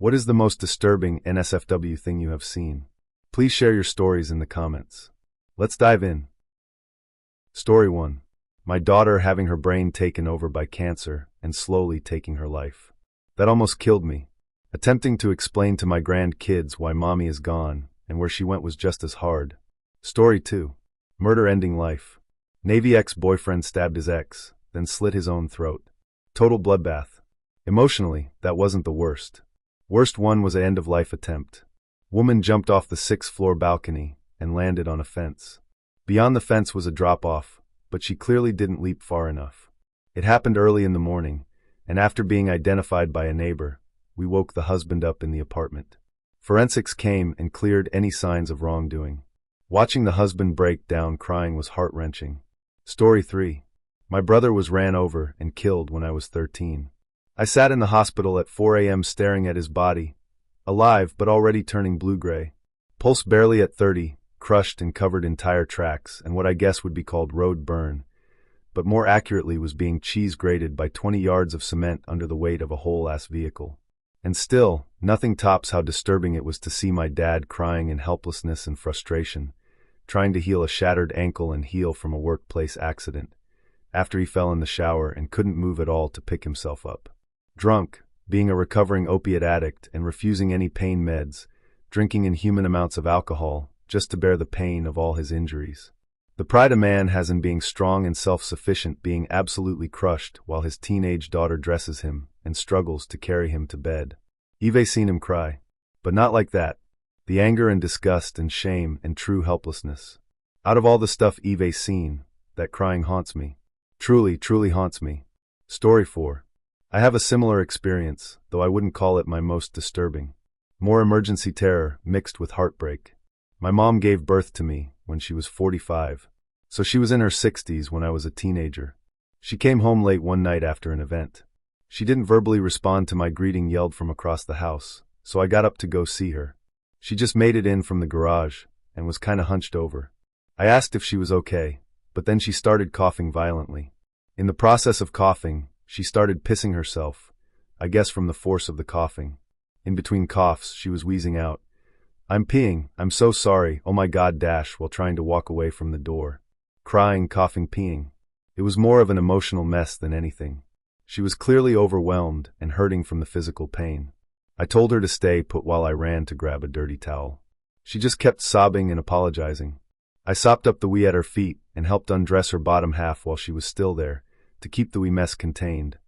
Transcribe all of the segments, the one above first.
What is the most disturbing NSFW thing you have seen? Please share your stories in the comments. Let's dive in. Story 1. My daughter having her brain taken over by cancer and slowly taking her life. That almost killed me. Attempting to explain to my grandkids why mommy is gone and where she went was just as hard. Story 2. Murder ending life. Navy ex-boyfriend stabbed his ex, then slit his own throat. Total bloodbath. Emotionally, that wasn't the worst. Worst one was an end-of-life attempt. Woman jumped off the 6th-floor balcony and landed on a fence. Beyond the fence was a drop-off, but she clearly didn't leap far enough. It happened early in the morning, and after being identified by a neighbor, we woke the husband up in the apartment. Forensics came and cleared any signs of wrongdoing. Watching the husband break down crying was heart-wrenching. Story 3. My brother was ran over and killed when I was 13. I sat in the hospital at 4 a.m. staring at his body, alive but already turning blue-gray. Pulse barely at 30, crushed and covered in tire tracks and what I guess would be called road burn, but more accurately was being cheese-grated by 20 yards of cement under the weight of a whole-ass vehicle. And still, nothing tops how disturbing it was to see my dad crying in helplessness and frustration, trying to heal a shattered ankle and heel from a workplace accident, after he fell in the shower and couldn't move at all to pick himself up. Drunk, being a recovering opiate addict and refusing any pain meds, drinking inhuman amounts of alcohol just to bear the pain of all his injuries. The pride a man has in being strong and self-sufficient being absolutely crushed while his teenage daughter dresses him and struggles to carry him to bed. Eve seen him cry. But not like that. The anger and disgust and shame and true helplessness. Out of all the stuff Eve seen, that crying haunts me. Truly, truly haunts me. Story 4. I have a similar experience, though I wouldn't call it my most disturbing. More emergency terror mixed with heartbreak. My mom gave birth to me when she was 45, so she was in her 60s when I was a teenager. She came home late one night after an event. She didn't verbally respond to my greeting yelled from across the house, so I got up to go see her. She just made it in from the garage and was kinda hunched over. I asked if she was okay, but then she started coughing violently. In the process of coughing, she started pissing herself, I guess from the force of the coughing. In between coughs, she was wheezing out, "I'm peeing, I'm so sorry, oh my god dash," while trying to walk away from the door. Crying, coughing, peeing. It was more of an emotional mess than anything. She was clearly overwhelmed and hurting from the physical pain. I told her to stay put while I ran to grab a dirty towel. She just kept sobbing and apologizing. I sopped up the wee at her feet and helped undress her bottom half while she was still there, to keep the wee mess contained,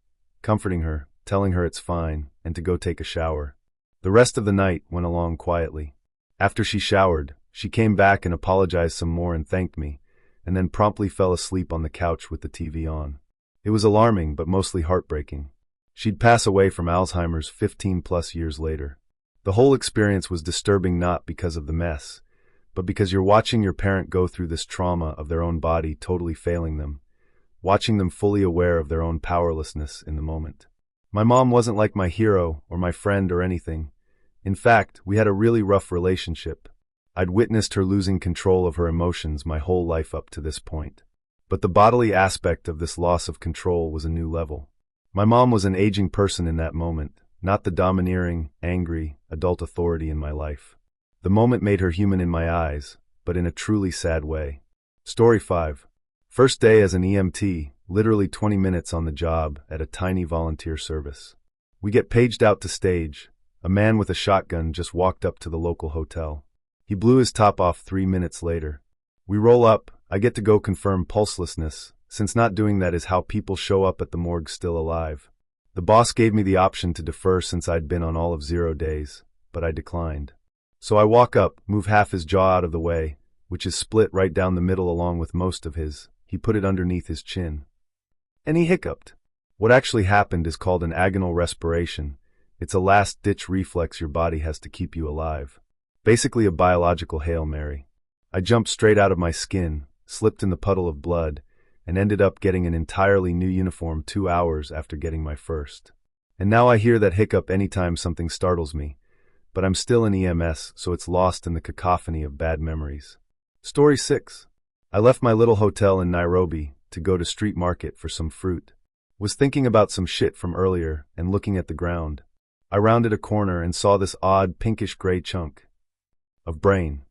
comforting her, telling her it's fine, and to go take a shower. The rest of the night went along quietly. After she showered, she came back and apologized some more and thanked me, and then promptly fell asleep on the couch with the TV on. It was alarming but mostly heartbreaking. She'd pass away from Alzheimer's 15+ years later. The whole experience was disturbing not because of the mess, but because you're watching your parent go through this trauma of their own body totally failing them, watching them fully aware of their own powerlessness in the moment. My mom wasn't like my hero or my friend or anything. In fact, we had a really rough relationship. I'd witnessed her losing control of her emotions my whole life up to this point. But the bodily aspect of this loss of control was a new level. My mom was an aging person in that moment, not the domineering, angry, adult authority in my life. The moment made her human in my eyes, but in a truly sad way. Story 5. First day as an EMT, literally 20 minutes on the job at a tiny volunteer service. We get paged out to stage. A man with a shotgun just walked up to the local hotel. He blew his top off 3 minutes later. We roll up. I get to go confirm pulselessness, since not doing that is how people show up at the morgue still alive. The boss gave me the option to defer since I'd been on all of 0 days, but I declined. So I walk up, move half his jaw out of the way, which is split right down the middle along with most of his. He put it underneath his chin. And he hiccuped. What actually happened is called an agonal respiration. It's a last-ditch reflex your body has to keep you alive. Basically a biological Hail Mary. I jumped straight out of my skin, slipped in the puddle of blood, and ended up getting an entirely new uniform 2 hours after getting my first. And now I hear that hiccup anytime something startles me, but I'm still in EMS, so it's lost in the cacophony of bad memories. Story 6. I left my little hotel in Nairobi to go to street market for some fruit. Was thinking about some shit from earlier and looking at the ground. I rounded a corner and saw this odd pinkish-gray chunk of brain.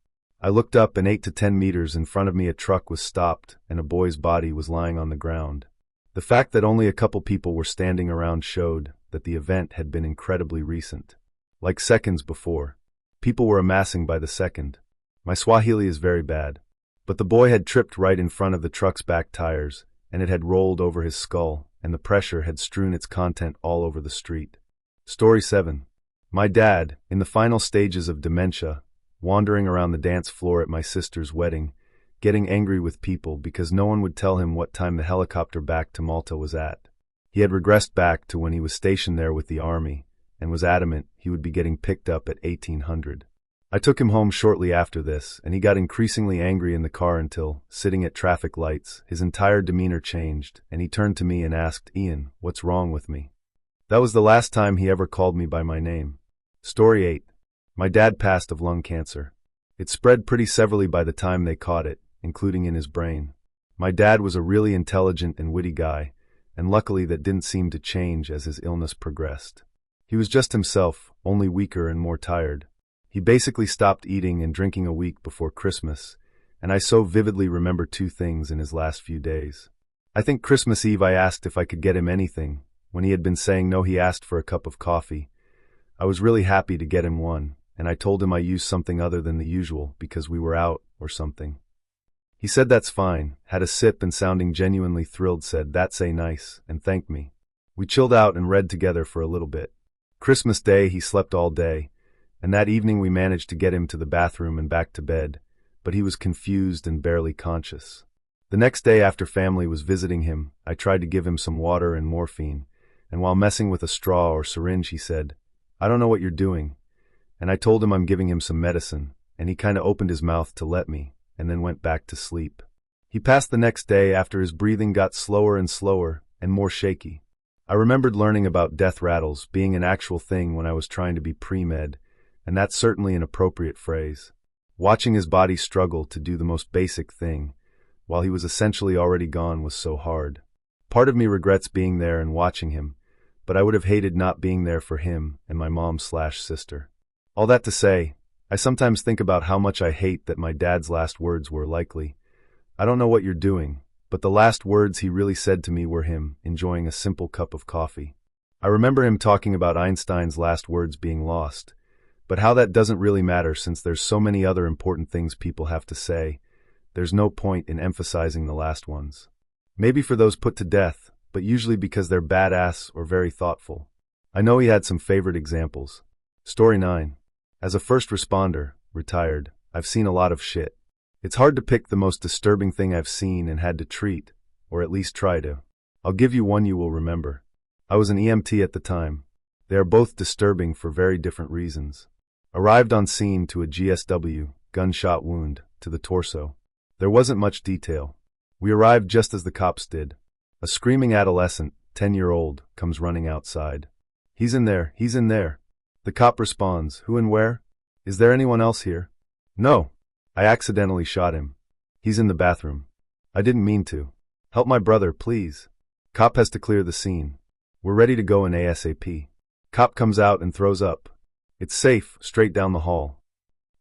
I looked up, and 8 to 10 meters in front of me a truck was stopped and a boy's body was lying on the ground. The fact that only a couple people were standing around showed that the event had been incredibly recent. Like seconds before. People were amassing by the second. My Swahili is very bad. But the boy had tripped right in front of the truck's back tires, and it had rolled over his skull, and the pressure had strewn its content all over the street. Story 7. My dad, in the final stages of dementia, wandering around the dance floor at my sister's wedding, getting angry with people because no one would tell him what time the helicopter back to Malta was at. He had regressed back to when he was stationed there with the army, and was adamant he would be getting picked up at 1800. I took him home shortly after this, and he got increasingly angry in the car until, sitting at traffic lights, his entire demeanor changed, and he turned to me and asked, "Ian, what's wrong with me?" That was the last time he ever called me by my name. Story 8. My dad passed of lung cancer. It spread pretty severely by the time they caught it, including in his brain. My dad was a really intelligent and witty guy, and luckily that didn't seem to change as his illness progressed. He was just himself, only weaker and more tired. He basically stopped eating and drinking a week before Christmas, and I so vividly remember two things in his last few days. I think Christmas Eve I asked if I could get him anything. When he had been saying no, he asked for a cup of coffee. I was really happy to get him one, and I told him I used something other than the usual because we were out or something. He said that's fine, had a sip, and sounding genuinely thrilled said, "That's a nice," and thanked me. We chilled out and read together for a little bit. Christmas Day he slept all day, and that evening we managed to get him to the bathroom and back to bed, but he was confused and barely conscious. The next day after family was visiting him, I tried to give him some water and morphine, and while messing with a straw or syringe he said, "I don't know what you're doing," and I told him I'm giving him some medicine, and he kinda opened his mouth to let me, and then went back to sleep. He passed the next day after his breathing got slower and slower, and more shaky. I remembered learning about death rattles being an actual thing when I was trying to be pre-med, and that's certainly an appropriate phrase. Watching his body struggle to do the most basic thing, while he was essentially already gone, was so hard. Part of me regrets being there and watching him, but I would have hated not being there for him and my mom/sister. All that to say, I sometimes think about how much I hate that my dad's last words were likely, "I don't know what you're doing," but the last words he really said to me were him enjoying a simple cup of coffee. I remember him talking about Einstein's last words being lost, but how that doesn't really matter since there's so many other important things people have to say. There's no point in emphasizing the last ones. Maybe for those put to death, but usually because they're badass or very thoughtful. I know he had some favorite examples. Story 9. As a first responder, retired, I've seen a lot of shit. It's hard to pick the most disturbing thing I've seen and had to treat, or at least try to. I'll give you one you will remember. I was an EMT at the time. They are both disturbing for very different reasons. Arrived on scene to a GSW, gunshot wound, to the torso. There wasn't much detail. We arrived just as the cops did. A screaming adolescent, 10-year-old, comes running outside. "He's in there, he's in there." The cop responds, "Who and where? Is there anyone else here?" "No. I accidentally shot him. He's in the bathroom." "I didn't mean to. Help my brother, please." Cop has to clear the scene. We're ready to go in ASAP. Cop comes out and throws up. It's safe, straight down the hall.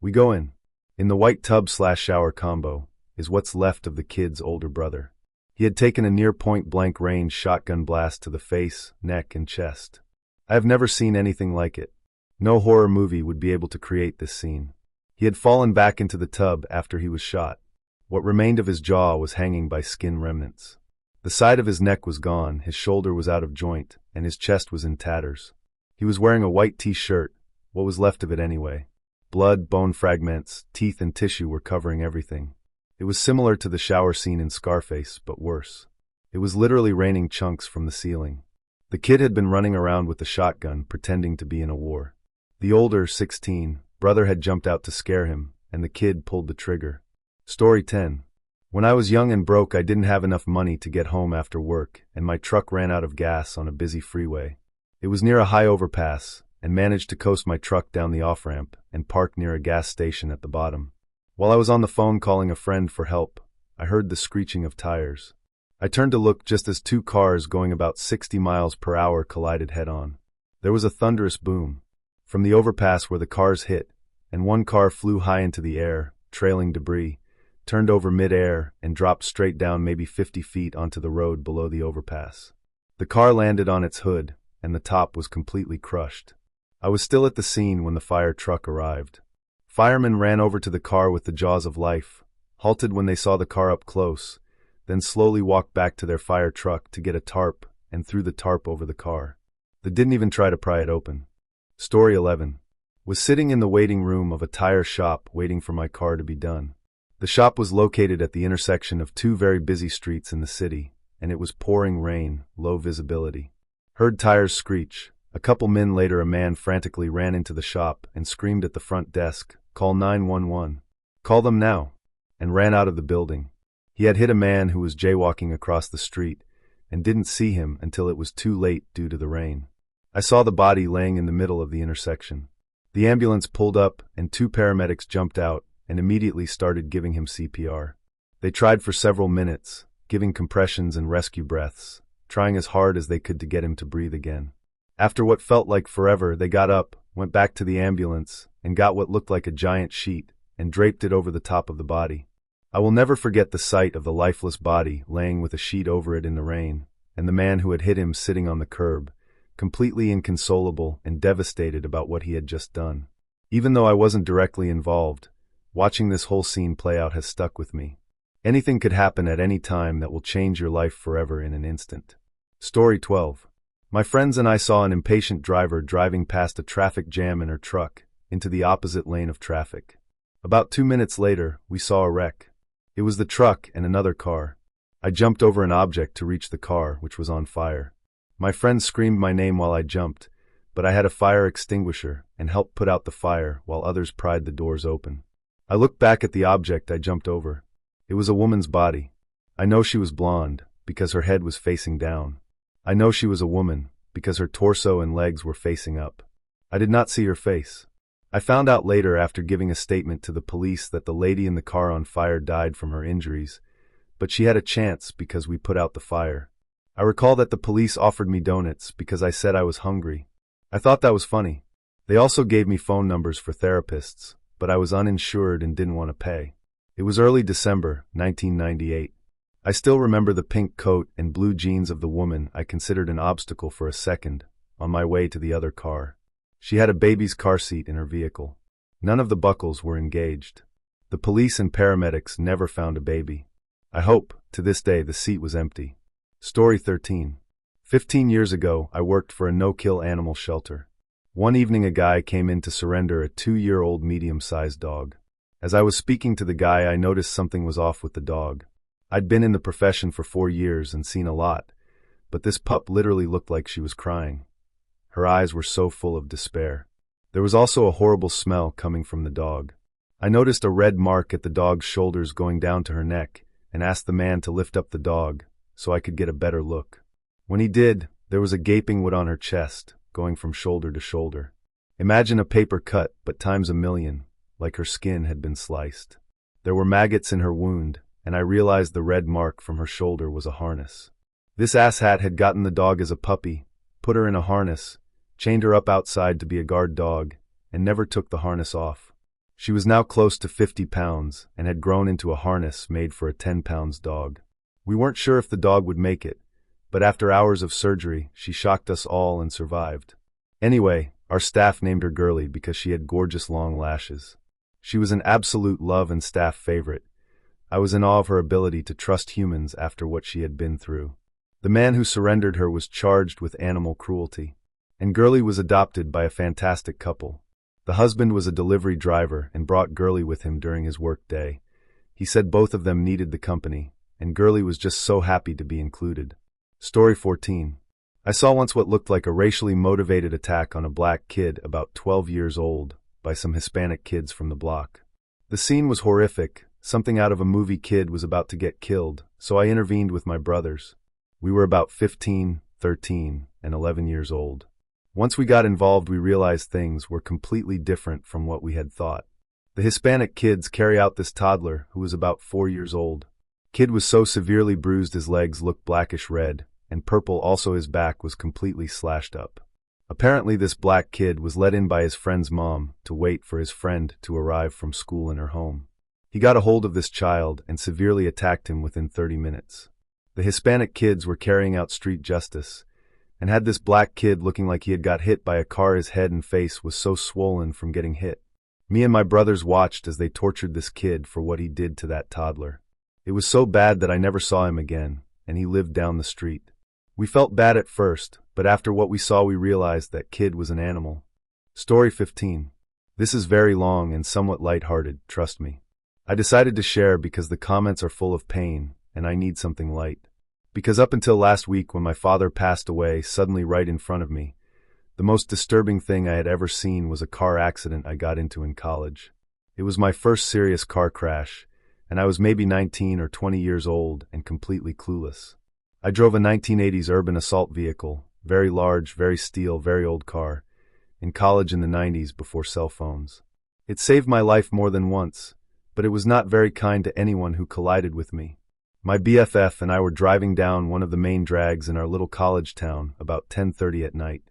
We go in. In the white tub/shower combo is what's left of the kid's older brother. He had taken a near point-blank range shotgun blast to the face, neck, and chest. I have never seen anything like it. No horror movie would be able to create this scene. He had fallen back into the tub after he was shot. What remained of his jaw was hanging by skin remnants. The side of his neck was gone, his shoulder was out of joint, and his chest was in tatters. He was wearing a white t-shirt, what was left of it anyway. Blood, bone fragments, teeth, and tissue were covering everything. It was similar to the shower scene in Scarface, but worse. It was literally raining chunks from the ceiling. The kid had been running around with the shotgun, pretending to be in a war. The older, 16, brother had jumped out to scare him, and the kid pulled the trigger. Story 10. When I was young and broke, I didn't have enough money to get home after work, and my truck ran out of gas on a busy freeway. It was near a high overpass, and managed to coast my truck down the off-ramp and park near a gas station at the bottom. While I was on the phone calling a friend for help, I heard the screeching of tires. I turned to look just as two cars going about 60 miles per hour collided head-on. There was a thunderous boom from the overpass where the cars hit, and one car flew high into the air, trailing debris, turned over mid-air, and dropped straight down maybe 50 feet onto the road below the overpass. The car landed on its hood, and the top was completely crushed. I was still at the scene when the fire truck arrived. Firemen ran over to the car with the jaws of life, halted when they saw the car up close, then slowly walked back to their fire truck to get a tarp and threw the tarp over the car. They didn't even try to pry it open. Story 11. Was sitting in the waiting room of a tire shop waiting for my car to be done. The shop was located at the intersection of two very busy streets in the city, and it was pouring rain, low visibility. Heard tires screech. A couple min later a man frantically ran into the shop and screamed at the front desk, "Call 911. Call them now," and ran out of the building. He had hit a man who was jaywalking across the street and didn't see him until it was too late due to the rain. I saw the body laying in the middle of the intersection. The ambulance pulled up and two paramedics jumped out and immediately started giving him CPR. They tried for several minutes, giving compressions and rescue breaths, trying as hard as they could to get him to breathe again. After what felt like forever, they got up, went back to the ambulance, and got what looked like a giant sheet and draped it over the top of the body. I will never forget the sight of the lifeless body laying with a sheet over it in the rain, and the man who had hit him sitting on the curb, completely inconsolable and devastated about what he had just done. Even though I wasn't directly involved, watching this whole scene play out has stuck with me. Anything could happen at any time that will change your life forever in an instant. Story 12. My friends and I saw an impatient driver driving past a traffic jam in her truck into the opposite lane of traffic. About 2 minutes later, we saw a wreck. It was the truck and another car. I jumped over an object to reach the car, which was on fire. My friend screamed my name while I jumped, but I had a fire extinguisher and helped put out the fire while others pried the doors open. I looked back at the object I jumped over. It was a woman's body. I know she was blonde because her head was facing down. I know she was a woman because her torso and legs were facing up. I did not see her face. I found out later after giving a statement to the police that the lady in the car on fire died from her injuries, but she had a chance because we put out the fire. I recall that the police offered me donuts because I said I was hungry. I thought that was funny. They also gave me phone numbers for therapists, but I was uninsured and didn't want to pay. It was early December, 1998. I still remember the pink coat and blue jeans of the woman I considered an obstacle for a second, on my way to the other car. She had a baby's car seat in her vehicle. None of the buckles were engaged. The police and paramedics never found a baby. I hope, to this day, the seat was empty. Story 13. 15 years ago, I worked for a no-kill animal shelter. One evening a guy came in to surrender a 2-year-old medium-sized dog. As I was speaking to the guy, I noticed something was off with the dog. I'd been in the profession for 4 years and seen a lot, but this pup literally looked like she was crying. Her eyes were so full of despair. There was also a horrible smell coming from the dog. I noticed a red mark at the dog's shoulders going down to her neck and asked the man to lift up the dog so I could get a better look. When he did, there was a gaping wound on her chest, going from shoulder to shoulder. Imagine a paper cut, but times a million, like her skin had been sliced. There were maggots in her wound, and I realized the red mark from her shoulder was a harness. This asshat had gotten the dog as a puppy, put her in a harness, chained her up outside to be a guard dog, and never took the harness off. She was now close to 50 pounds and had grown into a harness made for a 10-pound dog. We weren't sure if the dog would make it, but after hours of surgery, she shocked us all and survived. Anyway, our staff named her Girly because she had gorgeous long lashes. She was an absolute love and staff favorite. I was in awe of her ability to trust humans after what she had been through. The man who surrendered her was charged with animal cruelty, and Girly was adopted by a fantastic couple. The husband was a delivery driver and brought Girly with him during his work day. He said both of them needed the company, and Girly was just so happy to be included. Story 14. I saw once what looked like a racially motivated attack on a black kid about 12 years old by some Hispanic kids from the block. The scene was horrific. Something out of a movie. Kid was about to get killed, so I intervened with my brothers. We were about 15, 13, and 11 years old. Once we got involved, we realized things were completely different from what we had thought. The Hispanic kids carry out this toddler who was about 4 years old. Kid was so severely bruised his legs looked blackish red, and purple. Also his back was completely slashed up. Apparently this black kid was let in by his friend's mom to wait for his friend to arrive from school in her home. He got a hold of this child and severely attacked him within 30 minutes. The Hispanic kids were carrying out street justice, and had this black kid looking like he had got hit by a car. His head and face was so swollen from getting hit. Me and my brothers watched as they tortured this kid for what he did to that toddler. It was so bad that I never saw him again, and he lived down the street. We felt bad at first, but after what we saw we realized that kid was an animal. Story 15. This is very long and somewhat light-hearted, trust me. I decided to share because the comments are full of pain, and I need something light. Because up until last week when my father passed away suddenly right in front of me, the most disturbing thing I had ever seen was a car accident I got into in college. It was my first serious car crash, and I was maybe 19 or 20 years old and completely clueless. I drove a 1980s urban assault vehicle, very large, very steel, very old car, in college in the 90s before cell phones. It saved my life more than once, but it was not very kind to anyone who collided with me. My BFF and I were driving down one of the main drags in our little college town about 10:30 at night.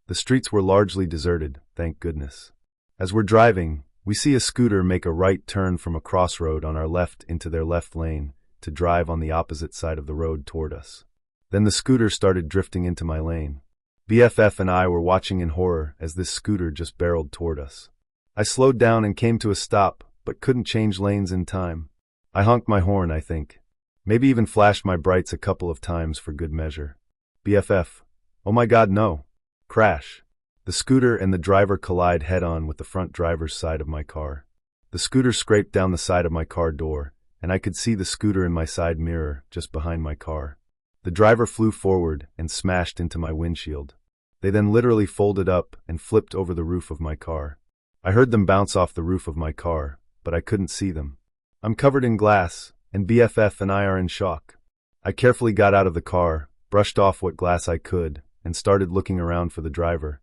The streets were largely deserted, thank goodness. As we're driving, we see a scooter make a right turn from a crossroad on our left into their left lane to drive on the opposite side of the road toward us. Then the scooter started drifting into my lane. BFF and I were watching in horror as this scooter just barreled toward us. I slowed down and came to a stop, but couldn't change lanes in time. I honked my horn, I think. Maybe even flashed my brights a couple of times for good measure. BFF. Oh my God, no. Crash. The scooter and the driver collide head-on with the front driver's side of my car. The scooter scraped down the side of my car door, and I could see the scooter in my side mirror just behind my car. The driver flew forward and smashed into my windshield. They then literally folded up and flipped over the roof of my car. I heard them bounce off the roof of my car, but I couldn't see them. I'm covered in glass, and BFF and I are in shock. I carefully got out of the car, brushed off what glass I could, and started looking around for the driver,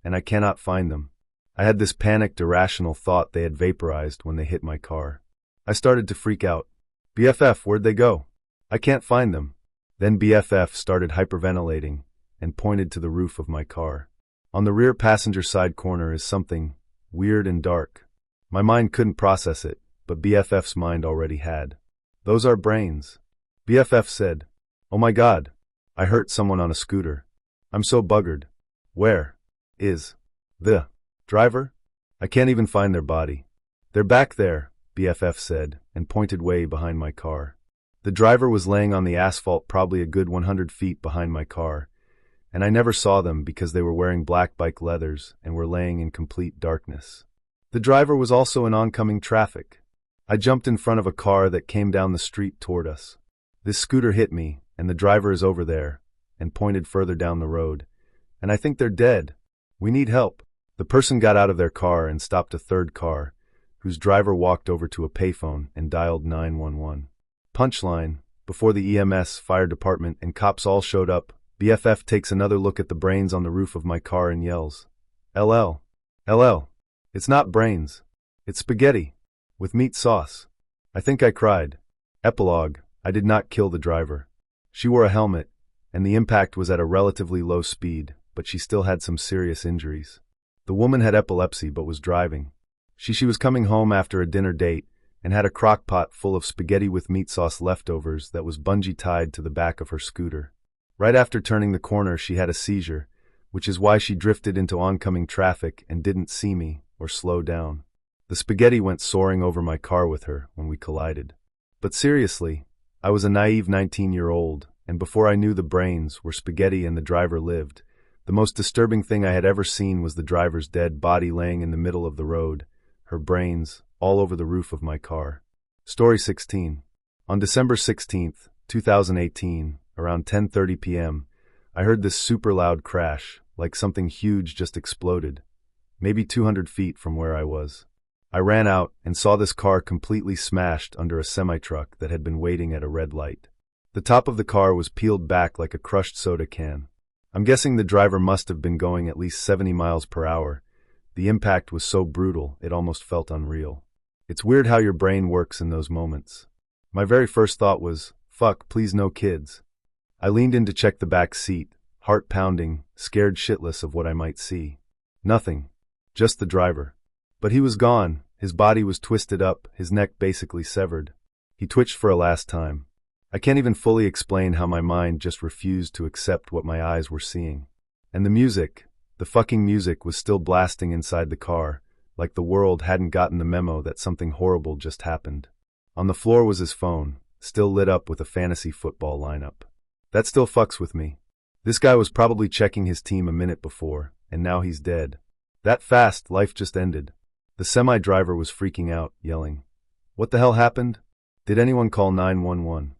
and I cannot find them. I had this panicked, irrational thought they had vaporized when they hit my car. I started to freak out. BFF, where'd they go? I can't find them. Then BFF started hyperventilating and pointed to the roof of my car. On the rear passenger side corner is something weird and dark. My mind couldn't process it, but BFF's mind already had. Those are brains. BFF said, "Oh my God, I hurt someone on a scooter. I'm so buggered. Where is the driver? I can't even find their body." "They're back there," BFF said, and pointed way behind my car. The driver was laying on the asphalt probably a good 100 feet behind my car, and I never saw them because they were wearing black bike leathers and were laying in complete darkness. The driver was also in oncoming traffic. I jumped in front of a car that came down the street toward us. This scooter hit me, and the driver is over there, and pointed further down the road. And I think they're dead. We need help. The person got out of their car and stopped a third car, whose driver walked over to a payphone and dialed 911. Punchline: before the EMS, fire department, and cops all showed up, BFF takes another look at the brains on the roof of my car and yells, "LL. LL. It's not brains. It's spaghetti. With meat sauce." I think I cried. Epilogue: I did not kill the driver. She wore a helmet, and the impact was at a relatively low speed, but she still had some serious injuries. The woman had epilepsy but was driving. She was coming home after a dinner date and had a crock pot full of spaghetti with meat sauce leftovers that was bungee tied to the back of her scooter. Right after turning the corner she had a seizure, which is why she drifted into oncoming traffic and didn't see me or slow down. The spaghetti went soaring over my car with her when we collided. But seriously, I was a naive 19-year-old, and before I knew the brains where spaghetti and the driver lived, the most disturbing thing I had ever seen was the driver's dead body laying in the middle of the road, her brains all over the roof of my car. Story 16. On December 16th, 2018, around 10:30 p.m., I heard this super loud crash, like something huge just exploded, maybe 200 feet from where I was. I ran out and saw this car completely smashed under a semi-truck that had been waiting at a red light. The top of the car was peeled back like a crushed soda can. I'm guessing the driver must have been going at least 70 miles per hour. The impact was so brutal, it almost felt unreal. It's weird how your brain works in those moments. My very first thought was, fuck, please no kids. I leaned in to check the back seat, heart pounding, scared shitless of what I might see. Nothing. Just the driver. But he was gone. His body was twisted up, his neck basically severed. He twitched for a last time. I can't even fully explain how my mind just refused to accept what my eyes were seeing. And the fucking music was still blasting inside the car, like the world hadn't gotten the memo that something horrible just happened. On the floor was his phone, still lit up with a fantasy football lineup. That still fucks with me. This guy was probably checking his team a minute before, and now he's dead. That fast, life just ended. The semi-driver was freaking out, yelling, "What the hell happened? Did anyone call 911?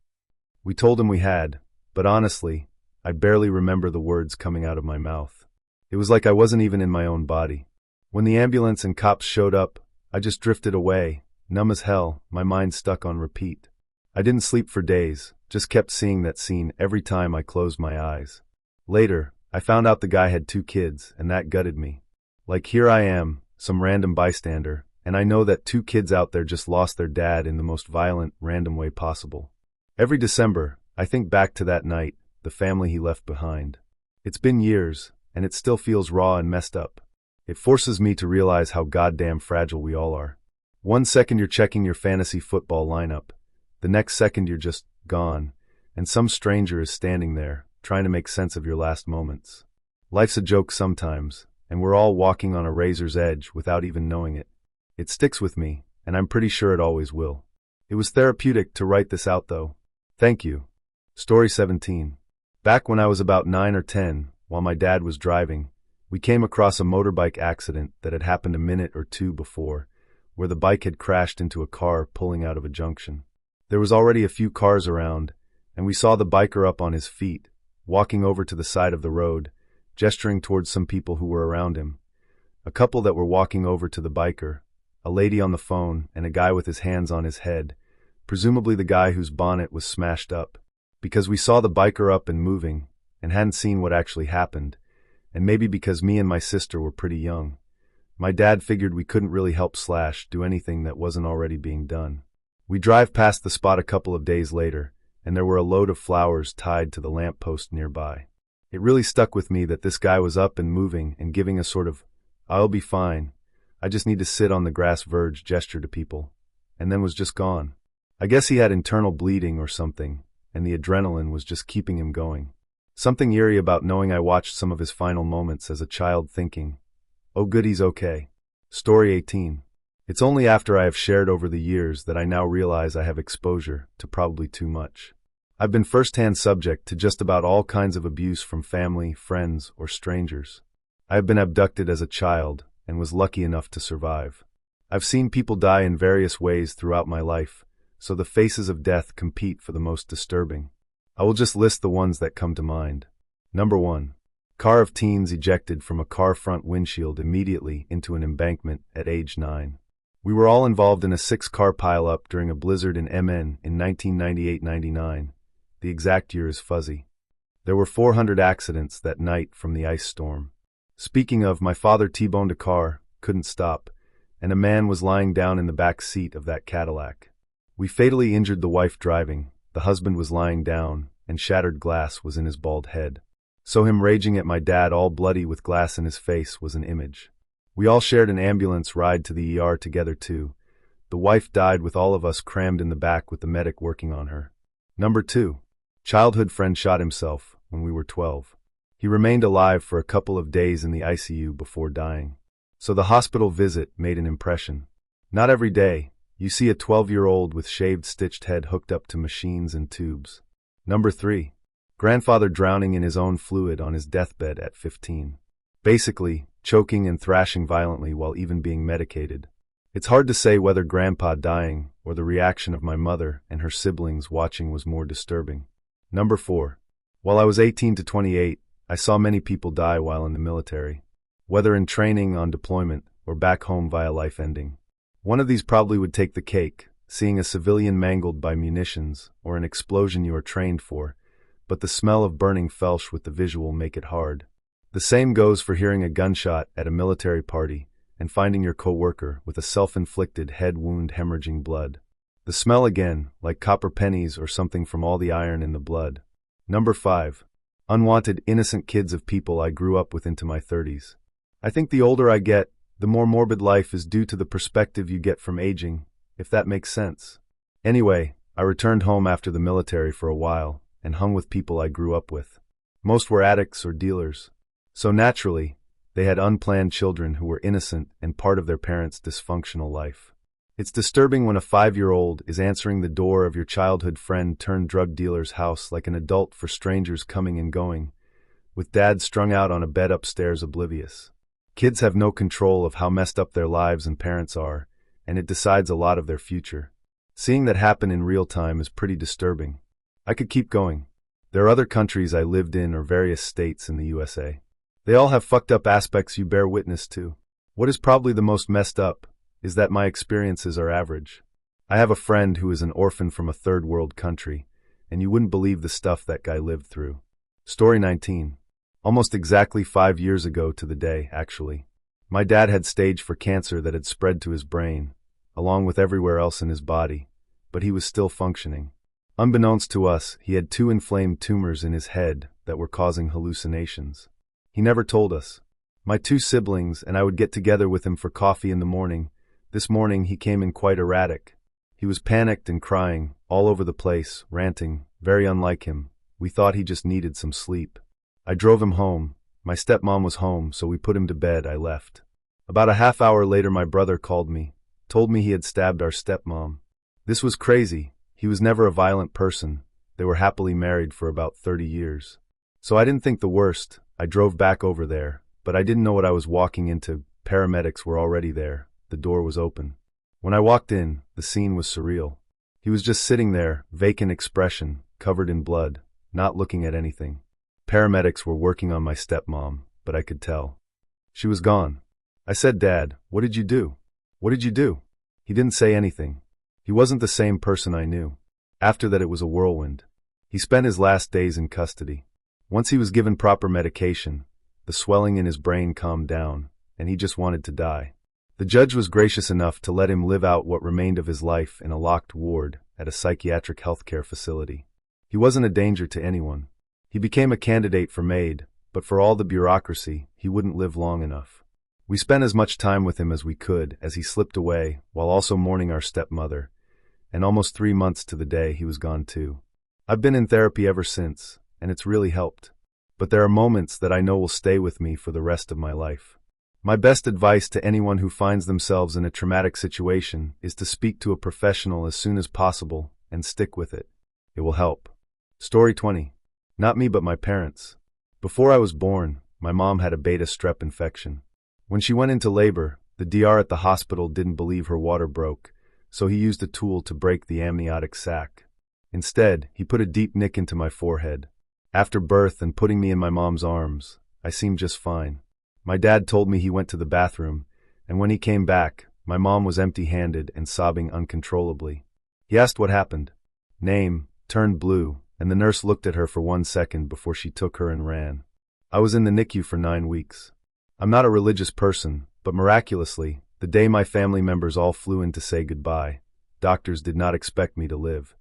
We told him we had, but honestly, I barely remember the words coming out of my mouth. It was like I wasn't even in my own body. When the ambulance and cops showed up, I just drifted away, numb as hell, my mind stuck on repeat. I didn't sleep for days, just kept seeing that scene every time I closed my eyes. Later, I found out the guy had 2 kids, and that gutted me. Like, here I am, some random bystander, and I know that 2 kids out there just lost their dad in the most violent, random way possible. Every December, I think back to that night, the family he left behind. It's been years, and it still feels raw and messed up. It forces me to realize how goddamn fragile we all are. One second you're checking your fantasy football lineup, the next second you're just gone, and some stranger is standing there, trying to make sense of your last moments. Life's a joke sometimes, and we're all walking on a razor's edge without even knowing it. It sticks with me, and I'm pretty sure it always will. It was therapeutic to write this out though. Thank you. Story 17. Back when I was about 9 or 10, while my dad was driving, we came across a motorbike accident that had happened a minute or 2 before, where the bike had crashed into a car pulling out of a junction. There was already a few cars around, and we saw the biker up on his feet, walking over to the side of the road, gesturing towards some people who were around him. A couple that were walking over to the biker, a lady on the phone, and a guy with his hands on his head, presumably the guy whose bonnet was smashed up. Because we saw the biker up and moving, and hadn't seen what actually happened, and maybe because me and my sister were pretty young, my dad figured we couldn't really help / do anything that wasn't already being done. We drive past the spot a couple of days later, and there were a load of flowers tied to the lamppost nearby. It really stuck with me that this guy was up and moving and giving a sort of, "I'll be fine, I just need to sit on the grass verge" gesture to people, and then was just gone. I guess he had internal bleeding or something, and the adrenaline was just keeping him going. Something eerie about knowing I watched some of his final moments as a child thinking, "Oh good, he's okay." Story 18. It's only after I have shared over the years that I now realize I have exposure to probably too much. I've been first-hand subject to just about all kinds of abuse from family, friends, or strangers. I have been abducted as a child and was lucky enough to survive. I've seen people die in various ways throughout my life, so the faces of death compete for the most disturbing. I will just list the ones that come to mind. Number 1. Car of teens ejected from a car front windshield immediately into an embankment at age 9. We were all involved in a 6-car pileup during a blizzard in MN in 1998-99. The exact year is fuzzy. There were 400 accidents that night from the ice storm. Speaking of, my father T-boned a car, couldn't stop, and a man was lying down in the back seat of that Cadillac. We fatally injured the wife driving, the husband was lying down, and shattered glass was in his bald head. So him raging at my dad all bloody with glass in his face was an image. We all shared an ambulance ride to the ER together too. The wife died with all of us crammed in the back with the medic working on her. Number 2. Childhood friend shot himself when we were 12. He remained alive for a couple of days in the ICU before dying. So the hospital visit made an impression. Not every day you see a 12-year-old with shaved stitched head hooked up to machines and tubes. Number 3. Grandfather drowning in his own fluid on his deathbed at 15. Basically, choking and thrashing violently while even being medicated. It's hard to say whether Grandpa dying or the reaction of my mother and her siblings watching was more disturbing. Number 4. While I was 18 to 28, I saw many people die while in the military, whether in training, on deployment, or back home via life ending. One of these probably would take the cake, seeing a civilian mangled by munitions or an explosion you are trained for, but the smell of burning felch with the visual make it hard. The same goes for hearing a gunshot at a military party and finding your co-worker with a self-inflicted head wound hemorrhaging blood. The smell again, like copper pennies or something from all the iron in the blood. Number 5. Unwanted, innocent kids of people I grew up with into my 30s. I think the older I get, the more morbid life is due to the perspective you get from aging, if that makes sense. Anyway, I returned home after the military for a while and hung with people I grew up with. Most were addicts or dealers. So naturally, they had unplanned children who were innocent and part of their parents' dysfunctional life. It's disturbing when a 5-year-old is answering the door of your childhood friend turned drug dealer's house like an adult for strangers coming and going, with dad strung out on a bed upstairs oblivious. Kids have no control of how messed up their lives and parents are, and it decides a lot of their future. Seeing that happen in real time is pretty disturbing. I could keep going. There are other countries I lived in or various states in the USA. They all have fucked up aspects you bear witness to. What is probably the most messed up is that my experiences are average. I have a friend who is an orphan from a third world country, and you wouldn't believe the stuff that guy lived through. Story 19. Almost exactly 5 years ago to the day, actually. My dad had stage 4 cancer that had spread to his brain, along with everywhere else in his body, but he was still functioning. Unbeknownst to us, he had 2 inflamed tumors in his head that were causing hallucinations. He never told us. My 2 siblings and I would get together with him for coffee in the morning. This morning he came in quite erratic. He was panicked and crying, all over the place, ranting, very unlike him. We thought he just needed some sleep. I drove him home. My stepmom was home, so we put him to bed. I left. About a half hour later my brother called me, told me he had stabbed our stepmom. This was crazy. He was never a violent person. They were happily married for about 30 years. So I didn't think the worst. I drove back over there, but I didn't know what I was walking into. Paramedics were already there. The door was open. When I walked in, the scene was surreal. He was just sitting there, vacant expression, covered in blood, not looking at anything. Paramedics were working on my stepmom, but I could tell. She was gone. I said, "Dad, what did you do? What did you do?" He didn't say anything. He wasn't the same person I knew. After that it was a whirlwind. He spent his last days in custody. Once he was given proper medication, the swelling in his brain calmed down, and he just wanted to die. The judge was gracious enough to let him live out what remained of his life in a locked ward at a psychiatric healthcare facility. He wasn't a danger to anyone. He became a candidate for MAID, but for all the bureaucracy, he wouldn't live long enough. We spent as much time with him as we could as he slipped away while also mourning our stepmother, and almost 3 months to the day he was gone too. I've been in therapy ever since, and it's really helped. But there are moments that I know will stay with me for the rest of my life. My best advice to anyone who finds themselves in a traumatic situation is to speak to a professional as soon as possible and stick with it. It will help. Story 20. Not me but my parents. Before I was born, my mom had a beta strep infection. When she went into labor, the DR at the hospital didn't believe her water broke, so he used a tool to break the amniotic sac. Instead, he put a deep nick into my forehead. After birth and putting me in my mom's arms, I seemed just fine. My dad told me he went to the bathroom, and when he came back, my mom was empty-handed and sobbing uncontrollably. He asked what happened. Name, turned blue, and the nurse looked at her for 1 second before she took her and ran. I was in the NICU for 9 weeks. I'm not a religious person, but miraculously, the day my family members all flew in to say goodbye, doctors did not expect me to live.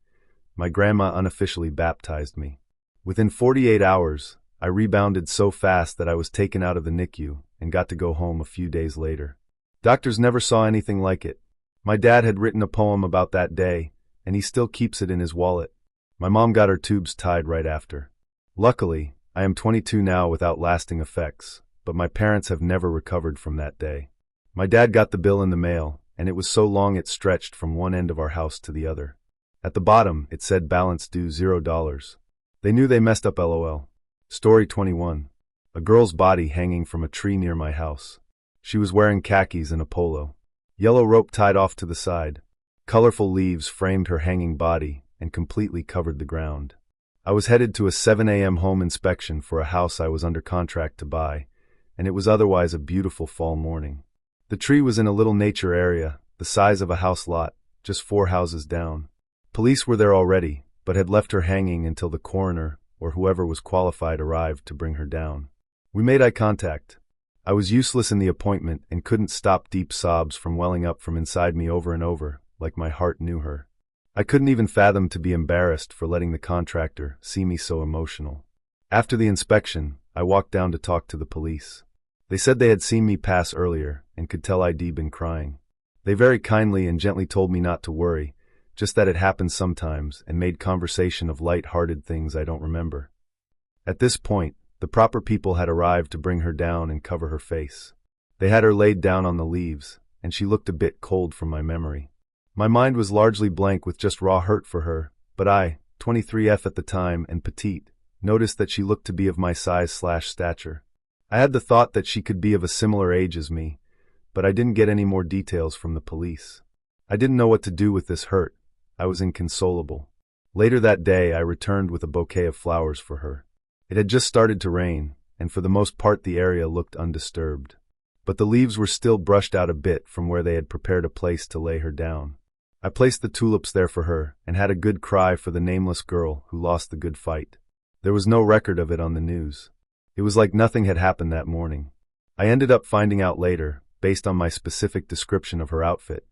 My grandma unofficially baptized me. Within 48 hours, I rebounded so fast that I was taken out of the NICU and got to go home a few days later. Doctors never saw anything like it. My dad had written a poem about that day, and he still keeps it in his wallet. My mom got her tubes tied right after. Luckily, I am 22 now without lasting effects, but my parents have never recovered from that day. My dad got the bill in the mail, and it was so long it stretched from one end of our house to the other. At the bottom, it said balance due $0. They knew they messed up LOL. Story 21. A girl's body hanging from a tree near my house. She was wearing khakis and a polo. Yellow rope tied off to the side. Colorful leaves framed her hanging body and completely covered the ground. I was headed to a 7 a.m. home inspection for a house I was under contract to buy, and it was otherwise a beautiful fall morning. The tree was in a little nature area, the size of a house lot, just 4 houses down. Police were there already, but had left her hanging until the coroner or whoever was qualified arrived to bring her down. We made eye contact. I was useless in the appointment and couldn't stop deep sobs from welling up from inside me over and over, like my heart knew her. I couldn't even fathom to be embarrassed for letting the contractor see me so emotional. After the inspection, I walked down to talk to the police. They said they had seen me pass earlier and could tell I'd been crying. They very kindly and gently told me not to worry, just that it happens sometimes, and made conversation of light-hearted things I don't remember. At this point, the proper people had arrived to bring her down and cover her face. They had her laid down on the leaves, and she looked a bit cold from my memory. My mind was largely blank with just raw hurt for her, but I, 23F at the time and petite, noticed that she looked to be of my size/stature. I had the thought that she could be of a similar age as me, but I didn't get any more details from the police. I didn't know what to do with this hurt. I was inconsolable. Later that day, I returned with a bouquet of flowers for her. It had just started to rain, and for the most part the area looked undisturbed. But the leaves were still brushed out a bit from where they had prepared a place to lay her down. I placed the tulips there for her and had a good cry for the nameless girl who lost the good fight. There was no record of it on the news. It was like nothing had happened that morning. I ended up finding out later, based on my specific description of her outfit,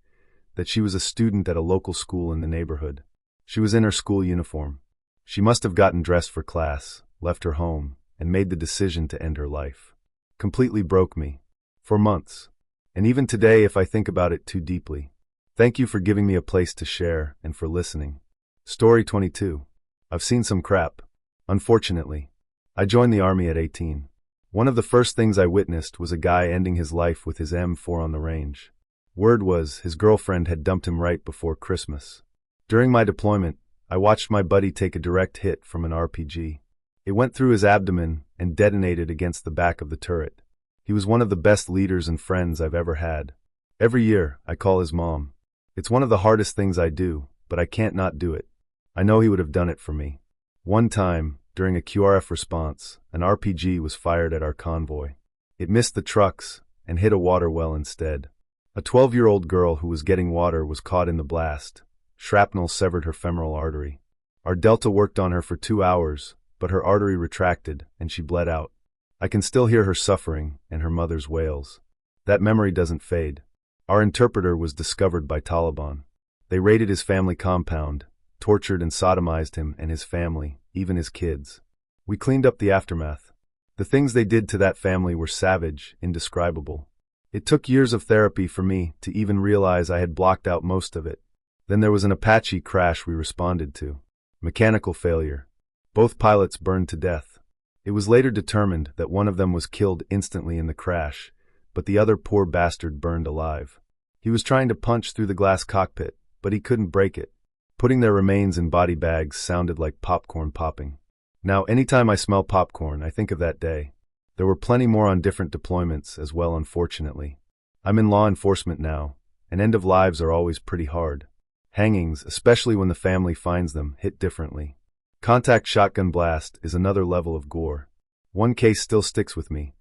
that she was a student at a local school in the neighborhood. She was in her school uniform. She must have gotten dressed for class, left her home, and made the decision to end her life. Completely broke me. For months. And even today if I think about it too deeply. Thank you for giving me a place to share and for listening. Story 22. I've seen some crap. Unfortunately. I joined the army at 18. One of the first things I witnessed was a guy ending his life with his M4 on the range. Word was his girlfriend had dumped him right before Christmas. During my deployment, I watched my buddy take a direct hit from an RPG. It went through his abdomen and detonated against the back of the turret. He was one of the best leaders and friends I've ever had. Every year, I call his mom. It's one of the hardest things I do, but I can't not do it. I know he would have done it for me. One time, during a QRF response, an RPG was fired at our convoy. It missed the trucks and hit a water well instead. A 12-year-old girl who was getting water was caught in the blast. Shrapnel severed her femoral artery. Our Delta worked on her for 2 hours, but her artery retracted and she bled out. I can still hear her suffering and her mother's wails. That memory doesn't fade. Our interpreter was discovered by Taliban. They raided his family compound, tortured and sodomized him and his family, even his kids. We cleaned up the aftermath. The things they did to that family were savage, indescribable. It took years of therapy for me to even realize I had blocked out most of it. Then there was an Apache crash we responded to. Mechanical failure. Both pilots burned to death. It was later determined that one of them was killed instantly in the crash, but the other poor bastard burned alive. He was trying to punch through the glass cockpit, but he couldn't break it. Putting their remains in body bags sounded like popcorn popping. Now, anytime I smell popcorn, I think of that day. There were plenty more on different deployments as well, unfortunately. I'm in law enforcement now, and end of lives are always pretty hard. Hangings, especially when the family finds them, hit differently. Contact shotgun blast is another level of gore. One case still sticks with me.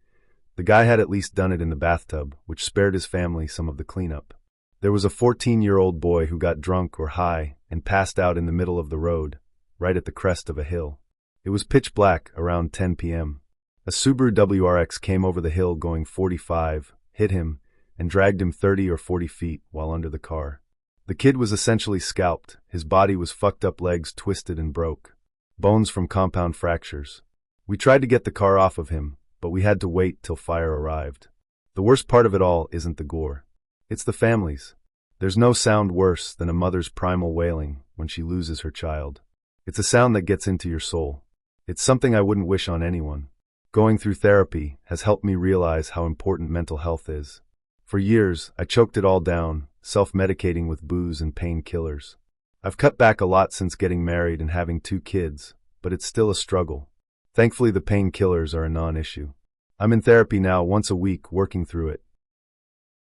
The guy had at least done it in the bathtub, which spared his family some of the cleanup. There was a 14-year-old boy who got drunk or high and passed out in the middle of the road, right at the crest of a hill. It was pitch black around 10 p.m. A Subaru WRX came over the hill going 45, hit him, and dragged him 30 or 40 feet while under the car. The kid was essentially scalped. His body was fucked up, legs twisted and broke. Bones from compound fractures. We tried to get the car off of him, but we had to wait till fire arrived. The worst part of it all isn't the gore. It's the families. There's no sound worse than a mother's primal wailing when she loses her child. It's a sound that gets into your soul. It's something I wouldn't wish on anyone. Going through therapy has helped me realize how important mental health is. For years, I choked it all down, self-medicating with booze and painkillers. I've cut back a lot since getting married and having 2 kids, but it's still a struggle. Thankfully, the painkillers are a non-issue. I'm in therapy now once a week working through it.